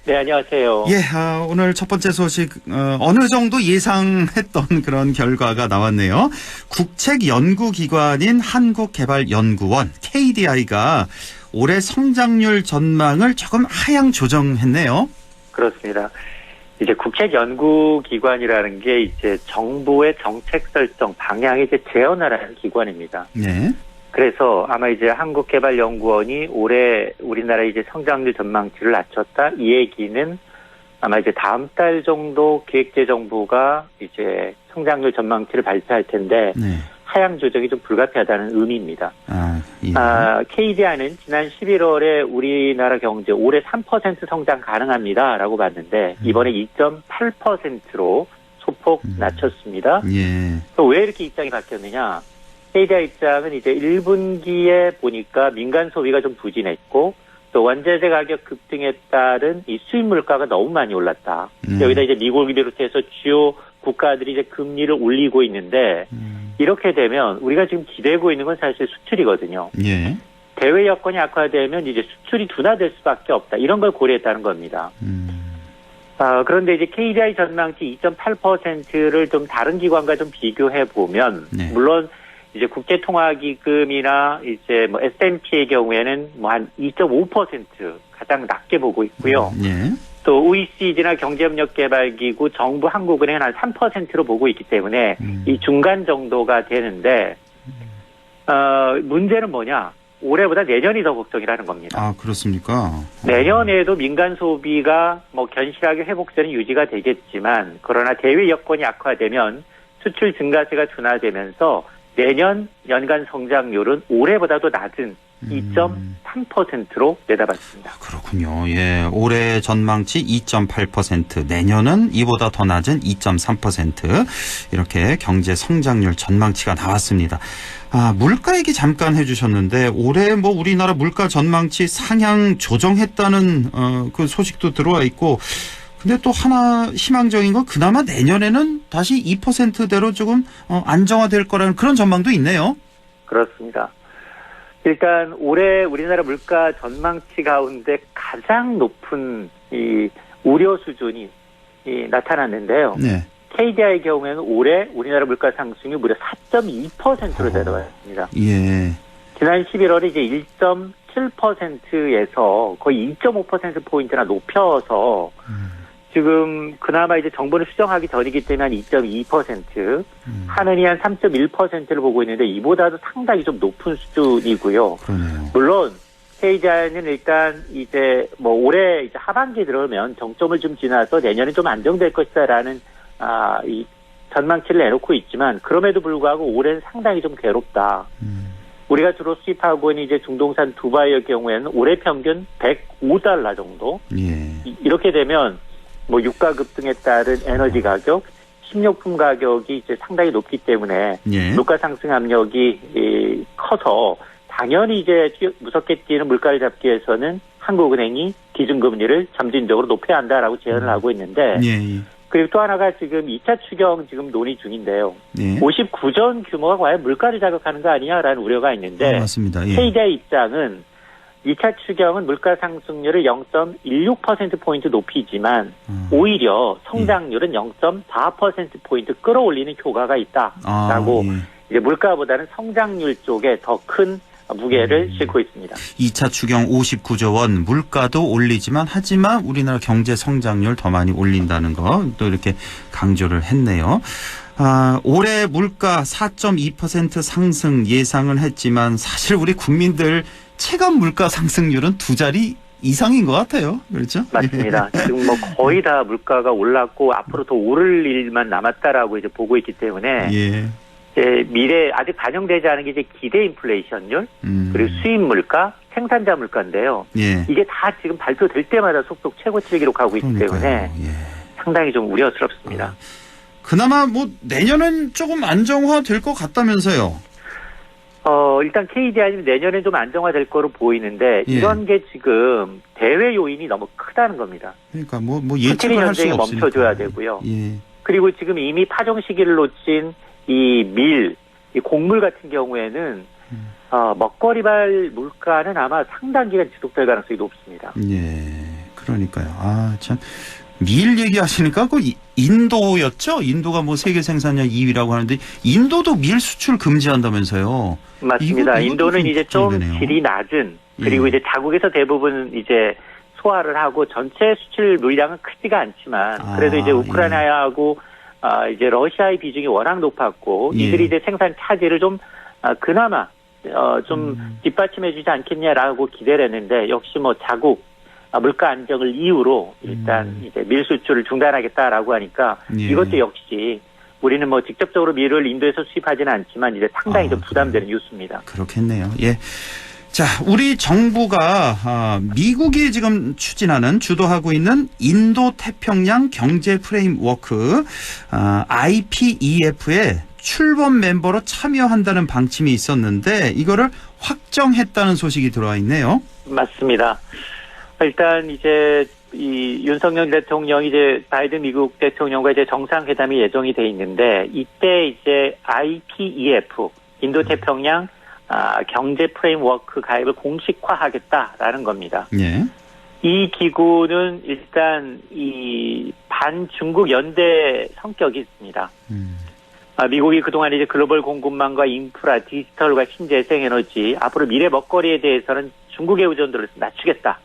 네, 안녕하세요. 예, 오늘 첫 번째 소식 어느 정도 예상했던 그런 결과가 나왔네요. 국책연구기관인 한국개발연구원 KDI가 올해 성장률 전망을 조금 하향 조정했네요. 그렇습니다. 이제 국책연구기관이라는 게 이제 정부의 정책 설정 방향을 이제 재현을 하는 기관입니다. 네. 그래서 아마 이제 한국개발연구원이 올해 우리나라 이제 성장률 전망치를 낮췄다. 이 얘기는 아마 이제 다음 달 정도 기획재정부가 이제 성장률 전망치를 발표할 텐데 네. 하향 조정이 좀 불가피하다는 의미입니다. 예. KDI는 지난 11월에 우리나라 경제 올해 3% 성장 가능합니다라고 봤는데 이번에 2.8%로 소폭 낮췄습니다. 예. 또 왜 이렇게 입장이 바뀌었느냐? KDI 입장은 이제 1분기에 보니까 민간 소비가 좀 부진했고 또 원자재 가격 급등에 따른 이 수입 물가가 너무 많이 올랐다. 여기다 이제 미국을 비롯해서 주요 국가들이 이제 금리를 올리고 있는데 이렇게 되면 우리가 지금 기대고 있는 건 사실 수출이거든요. 예. 대외 여건이 악화되면 이제 수출이 둔화될 수밖에 없다. 이런 걸 고려했다는 겁니다. 그런데 이제 KDI 전망치 2.8%를 좀 다른 기관과 좀 비교해 보면 물론 이제 국제통화기금이나 이제 뭐 S&P의 경우에는 뭐 한 2.5% 가장 낮게 보고 있고요. 예. 또 OECD나 경제협력개발기구, 정부, 한국은행은 한 3%로 보고 있기 때문에 이 중간 정도가 되는데 문제는 뭐냐? 올해보다 내년이 더 걱정이라는 겁니다. 아, 그렇습니까? 내년에도 민간 소비가 뭐 견실하게 회복되는 유지가 되겠지만 그러나 대외 여건이 악화되면 수출 증가세가 둔화되면서 내년 연간 성장률은 올해보다도 낮은 2.3%로 내다봤습니다. 그렇군요. 예, 올해 전망치 2.8%, 내년은 이보다 더 낮은 2.3% 이렇게 경제 성장률 전망치가 나왔습니다. 물가 얘기 잠깐 해주셨는데 올해 뭐 우리나라 물가 전망치 상향 조정했다는 그 소식도 들어와 있고. 근데 또 하나 희망적인 건 그나마 내년에는 다시 2%대로 조금 안정화될 거라는 그런 전망도 있네요. 그렇습니다. 일단 올해 우리나라 물가 전망치 가운데 가장 높은 이 우려 수준이 나타났는데요. 네. KDI의 경우에는 올해 우리나라 물가 상승이 무려 4.2%로 내려왔습니다. 예. 지난 11월에 이제 1.7%에서 거의 2.5%포인트나 높여서 지금 그나마 이제 정부는 수정하기 전이기 때문에 한 2.2%, 하느니 한 3.1%를 보고 있는데 이보다도 상당히 좀 높은 수준이고요. 그러네요. 물론 KDI는 일단 이제 뭐 올해 이제 하반기에 들어오면 정점을 좀 지나서 내년에 좀 안정될 것이다라는 이 전망치를 내놓고 있지만 그럼에도 불구하고 올해는 상당히 좀 괴롭다. 우리가 주로 수입하고 있는 이제 중동산 두바이의 경우에는 올해 평균 $105 정도. 예. 이렇게 되면 뭐 유가 급등에 따른 에너지 가격, 식료품 가격이 이제 상당히 높기 때문에 물가 상승 압력이 커서 당연히 이제 무섭게 뛰는 물가를 잡기 위해서는 한국은행이 기준금리를 점진적으로 높여야 한다라고 제안을 하고 있는데 그리고 또 하나가 지금 2차 추경 지금 논의 중인데요. 59조 규모가 과연 물가를 자극하는 거 아니냐라는 우려가 있는데 맞습니다. 예. KDI 입장은 2차 추경은 물가 상승률을 0.16%포인트 높이지만 오히려 성장률은 0.4%포인트 끌어올리는 효과가 있다라고 이제 물가보다는 성장률 쪽에 더 큰 무게를 싣고 있습니다. 2차 추경 59조 원 물가도 올리지만 하지만 우리나라 경제 성장률 더 많이 올린다는 거 또 이렇게 강조를 했네요. 올해 물가 4.2% 상승 예상을 했지만 사실 우리 국민들 체감 물가 상승률은 2자리 이상인 것 같아요. 그렇죠? 맞습니다. 지금 뭐 거의 다 물가가 올랐고 앞으로 더 오를 일만 남았다라고 이제 보고 있기 때문에 이제 미래 아직 반영되지 않은 게 이제 기대 인플레이션율 그리고 수입 물가, 생산자 물가인데요. 이게 다 지금 발표될 때마다 속속 최고치를 기록하고 있기 때문에 상당히 좀 우려스럽습니다. 그나마 뭐 내년은 조금 안정화될 것 같다면서요? 일단 KDI는 내년에 좀 안정화될 거로 보이는데 이런 게 지금 대외 요인이 너무 크다는 겁니다. 그러니까 뭐 예측을 할 수가 없으니까. 멈춰줘야 되고요. 그리고 지금 이미 파종 시기를 놓친 이 곡물 같은 경우에는 먹거리발 물가는 아마 상당 기간 지속될 가능성이 높습니다. 그러니까요. 참. 밀 얘기하시니까 그 인도였죠? 인도가 뭐 세계 생산량 2위라고 하는데 인도도 밀 수출 금지한다면서요? 맞습니다. 인도는 이제 좀 질이 낮은 그리고 이제 자국에서 대부분 이제 소화를 하고 전체 수출 물량은 크지가 않지만 그래도 이제 우크라이나하고 이제 러시아의 비중이 워낙 높았고 이들이 이제 생산 차질을 좀 그나마 좀 뒷받침해주지 않겠냐라고 기대를 했는데 역시 뭐 자국 물가 안정을 이유로 일단 이제 밀 수출을 중단하겠다라고 하니까 이것도 역시 우리는 뭐 직접적으로 밀을 인도에서 수입하지는 않지만 이제 상당히 좀 부담되는 뉴스입니다. 그렇겠네요. 자, 우리 정부가 미국이 지금 추진하는 주도하고 있는 인도 태평양 경제 프레임워크 IPEF에 출범 멤버로 참여한다는 방침이 있었는데 이거를 확정했다는 소식이 들어와 있네요. 맞습니다. 일단 이제 이 윤석열 대통령이 이제 바이든 미국 대통령과 이제 정상회담이 예정이 돼 있는데 이때 이제 IPEF 인도 태평양 경제 프레임워크 가입을 공식화하겠다라는 겁니다. 이 기구는 일단 이 반중국 연대 성격이 있습니다. 미국이 그동안 이제 글로벌 공급망과 인프라, 디지털과 신재생에너지 앞으로 미래 먹거리에 대해서는 중국의 의존도를 낮추겠다.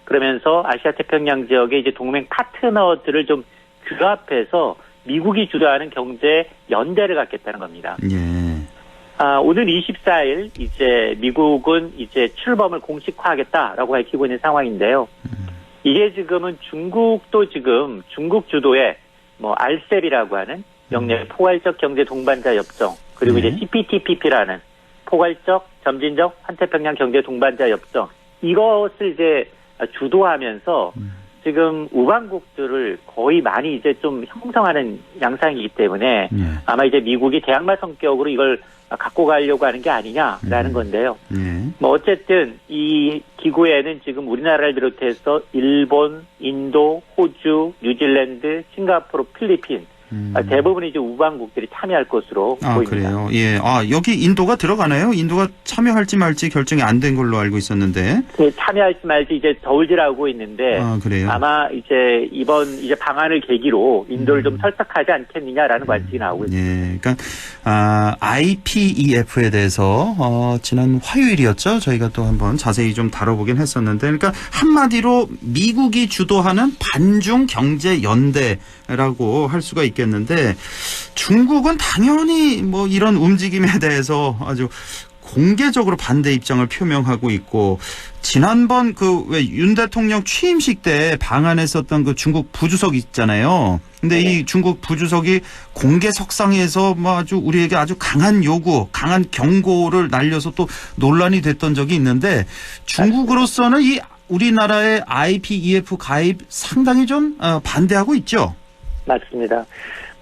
그러면서 아시아 태평양 지역의 이제 동맹 파트너들을 좀 규합해서 미국이 주도하는 경제 연대를 갖겠다는 겁니다. 오늘 24일 이제 미국은 이제 출범을 공식화하겠다라고 밝히고 있는 상황인데요. 이게 지금은 중국도 지금 중국 주도의 뭐 RCEP이라고 하는 영내 포괄적 경제 동반자 협정 그리고 이제 CPTPP라는 포괄적 점진적 환태평양 경제 동반자 협정 이것을 이제 주도하면서 지금 우방국들을 거의 많이 이제 좀 형성하는 양상이기 때문에 아마 이제 미국이 대항마 성격으로 이걸 갖고 가려고 하는 게 아니냐라는 건데요. 뭐 어쨌든 이 기구에는 지금 우리나라를 비롯해서 일본, 인도, 호주, 뉴질랜드, 싱가포르, 필리핀 대부분 이제 우방국들이 참여할 것으로 보입니다. 그래요. 여기 인도가 들어가나요? 인도가 참여할지 말지 결정이 안 된 걸로 알고 있었는데. 참여할지 말지 이제 더울질하고 있는데. 그래요. 아마 이제 이번 이제 방안을 계기로 인도를 좀 설득하지 않겠느냐라는 관측이 나오고 있습니다. 그러니까 IPEF에 대해서 지난 화요일이었죠. 저희가 또 한번 자세히 좀 다뤄보긴 했었는데, 그러니까 한마디로 미국이 주도하는 반중 경제 연대라고 할 수가 있겠는데. 중국은 당연히 뭐 이런 움직임에 대해서 아주 공개적으로 반대 입장을 표명하고 있고 지난번 그 왜 윤 대통령 취임식 때 방한했었던 그 중국 부주석 있잖아요. 근데 이 중국 부주석이 공개석상에서 뭐 아주 우리에게 아주 강한 요구, 강한 경고를 날려서 또 논란이 됐던 적이 있는데 중국으로서는 이 우리나라의 IPEF 가입 상당히 좀 반대하고 있죠. 맞습니다.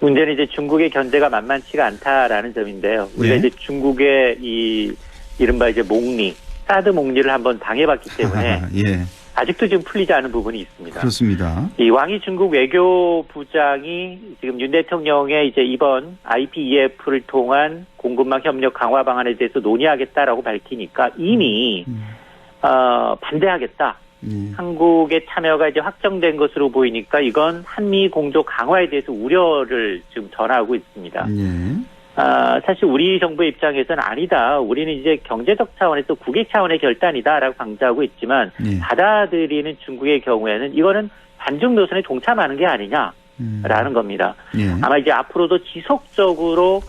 문제는 이제 중국의 견제가 만만치가 않다라는 점인데요. 우리가 이제 중국의 이 이른바 이제 목리, 사드 목리를 한번 당해봤기 때문에 아직도 지금 풀리지 않은 부분이 있습니다. 그렇습니다. 이 왕이 중국 외교부장이 지금 윤 대통령의 이제 이번 IPEF를 통한 공급망 협력 강화 방안에 대해서 논의하겠다라고 밝히니까 이미 반대하겠다. 한국의 참여가 이제 확정된 것으로 보이니까 이건 한미 공조 강화에 대해서 우려를 지금 전하고 있습니다. 사실 우리 정부의 입장에서는 아니다. 우리는 이제 경제적 차원에서 국익 차원의 결단이다라고 강조하고 있지만 받아들이는 중국의 경우에는 이거는 반중 노선에 동참하는 게 아니냐. 라는 겁니다. 예. 아마 이제 앞으로도 지속적으로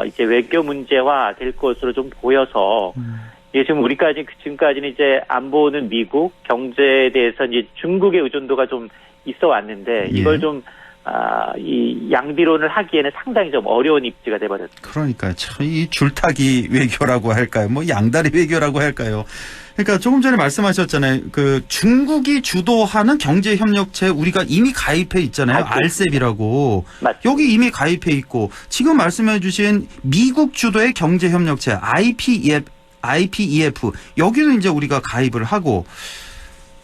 이제 외교 문제화 될 것으로 좀 보여서 이게 지금 지금까지는 이제 안보는 미국, 경제에 대해서 이제 중국의 의존도가 좀 있어 왔는데 이걸 좀 이 양비론을 하기에는 상당히 좀 어려운 입지가 돼버렸습니다. 그러니까요. 참 이 줄타기 외교라고 할까요? 뭐 양다리 외교라고 할까요? 그러니까 조금 전에 말씀하셨잖아요. 그 중국이 주도하는 경제협력체 우리가 이미 가입해 있잖아요. RCEP이라고. 여기 이미 가입해 있고 지금 말씀해 주신 미국 주도의 경제협력체 IPEF 여기도 이제 우리가 가입을 하고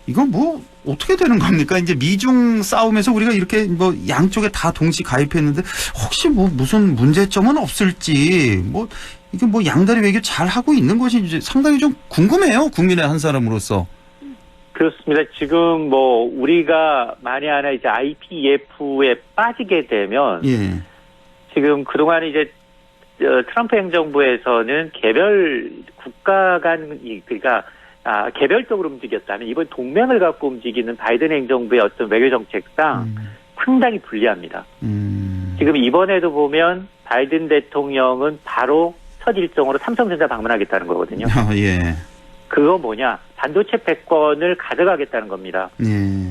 이건 뭐 어떻게 되는 겁니까? 이제 미중 싸움에서 우리가 이렇게 뭐 양쪽에 다 동시 가입했는데 혹시 뭐 무슨 문제점은 없을지 뭐 이게 뭐 양다리 외교 잘 하고 있는 것인지 상당히 좀 궁금해요. 국민의 한 사람으로서. 그렇습니다. 지금 뭐 우리가 만에 하나 이제 IPEF에 빠지게 되면 지금 그동안 이제 트럼프 행정부에서는 개별 국가 간 그러니까 개별적으로 움직였다면 이번 동맹을 갖고 움직이는 바이든 행정부의 어떤 외교 정책상 상당히 불리합니다. 지금 이번에도 보면 바이든 대통령은 바로 첫 일정으로 삼성전자 방문하겠다는 거거든요. 예. 그거 뭐냐? 반도체 패권을 가져가겠다는 겁니다.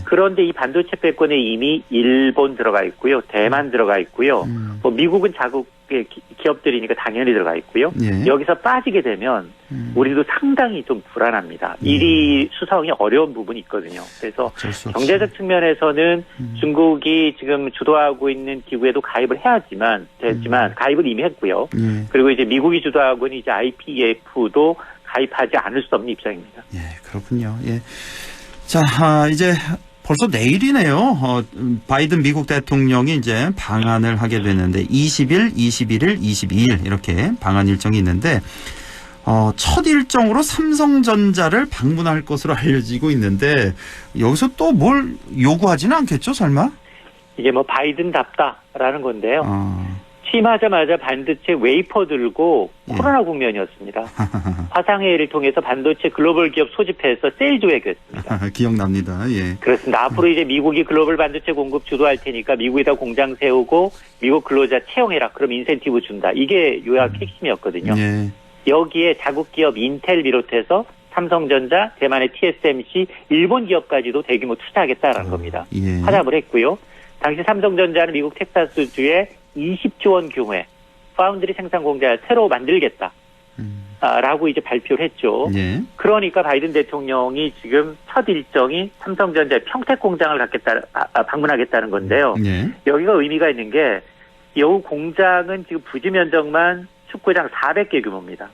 그런데 이 반도체 패권에 이미 일본 들어가 있고요. 대만 들어가 있고요. 뭐 미국은 자국의 기업들이니까 당연히 들어가 있고요. 여기서 빠지게 되면 우리도 상당히 좀 불안합니다. 일이 수성이 어려운 부분이 있거든요. 그래서 경제적 측면에서는 중국이 지금 주도하고 있는 기구에도 가입을 되지만 가입을 이미 했고요. 그리고 이제 미국이 주도하고 있는 이제 IPEF도 가입하지 않을 수 없는 입장입니다. 예, 그렇군요. 예. 자, 이제 벌써 내일이네요. 바이든 미국 대통령이 이제 방한을 하게 되는데 20일, 21일, 22일 이렇게 방한 일정이 있는데 첫 일정으로 삼성전자를 방문할 것으로 알려지고 있는데 여기서 또 뭘 요구하지는 않겠죠, 설마? 이게 뭐 바이든답다라는 건데요. 취임하자마자 반도체 웨이퍼 들고 코로나 국면이었습니다. 화상회의를 통해서 반도체 글로벌 기업 소집해서 세일즈 외교했습니다. 기억납니다. 예. 그렇습니다. 앞으로 이제 미국이 글로벌 반도체 공급 주도할 테니까 미국에다 공장 세우고 미국 근로자 채용해라. 그럼 인센티브 준다. 이게 요약 핵심이었거든요. 예. 여기에 자국 기업 인텔 비롯해서 삼성전자, 대만의 TSMC, 일본 기업까지도 대규모 투자하겠다라는 겁니다. 예. 화답을 했고요. 당시 삼성전자는 미국 텍사스주에 20조 원 규모의 파운드리 생산 공장을 새로 만들겠다. 라고 이제 발표를 했죠. 그러니까 바이든 대통령이 지금 첫 일정이 삼성전자의 평택 공장을 방문하겠다는 건데요. 여기가 의미가 있는 게 이 공장은 지금 부지 면적만 축구장 400개 규모입니다.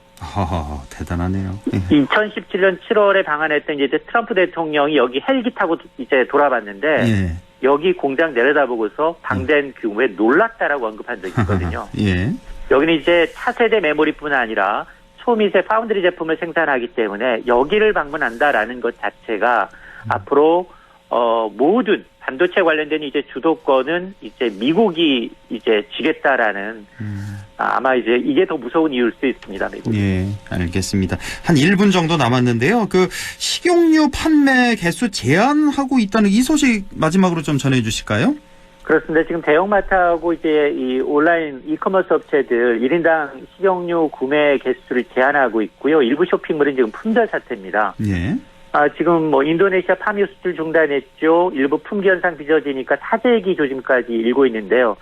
대단하네요. 2017년 7월에 방한했던 이제 트럼프 대통령이 여기 헬기 타고 이제 돌아봤는데 여기 공장 내려다보고서 방된 규모에 놀랐다라고 언급한 적이 있거든요. 여기는 이제 차세대 메모리뿐 아니라 초미세 파운드리 제품을 생산하기 때문에 여기를 방문한다라는 것 자체가 앞으로 모든 반도체 관련된 이제 주도권은 이제 미국이 이제 쥐겠다라는 아마 이제 이게 더 무서운 이유일 수 있습니다. 미국. 예, 알겠습니다. 한 1분 정도 남았는데요. 그 식용유 판매 개수 제한하고 있다는 이 소식 마지막으로 좀 전해 주실까요? 그렇습니다. 지금 대형마트하고 이제 이 온라인 이커머스 업체들 1인당 식용유 구매 개수를 제한하고 있고요. 일부 쇼핑몰은 지금 품절 사태입니다. 지금 뭐 인도네시아 파미 수출 중단했죠. 일부 품귀 현상 빚어지니까 사재기 조짐까지 일고 있는데요.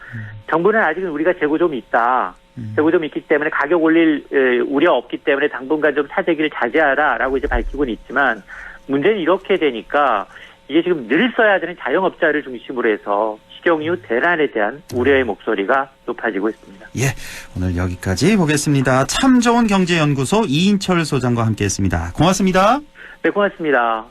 정부는 아직은 우리가 재고 좀 있다. 재고 좀 있기 때문에 가격 올릴 우려 없기 때문에 당분간 좀 사재기를 자제하라라고 이제 밝히고는 있지만 문제는 이렇게 되니까 이게 지금 늘 써야 되는 자영업자를 중심으로 해서 식용유 대란에 대한 우려의 목소리가 높아지고 있습니다. 예, 오늘 여기까지 보겠습니다. 참 좋은 경제연구소 이인철 소장과 함께했습니다. 고맙습니다. 네, 고맙습니다.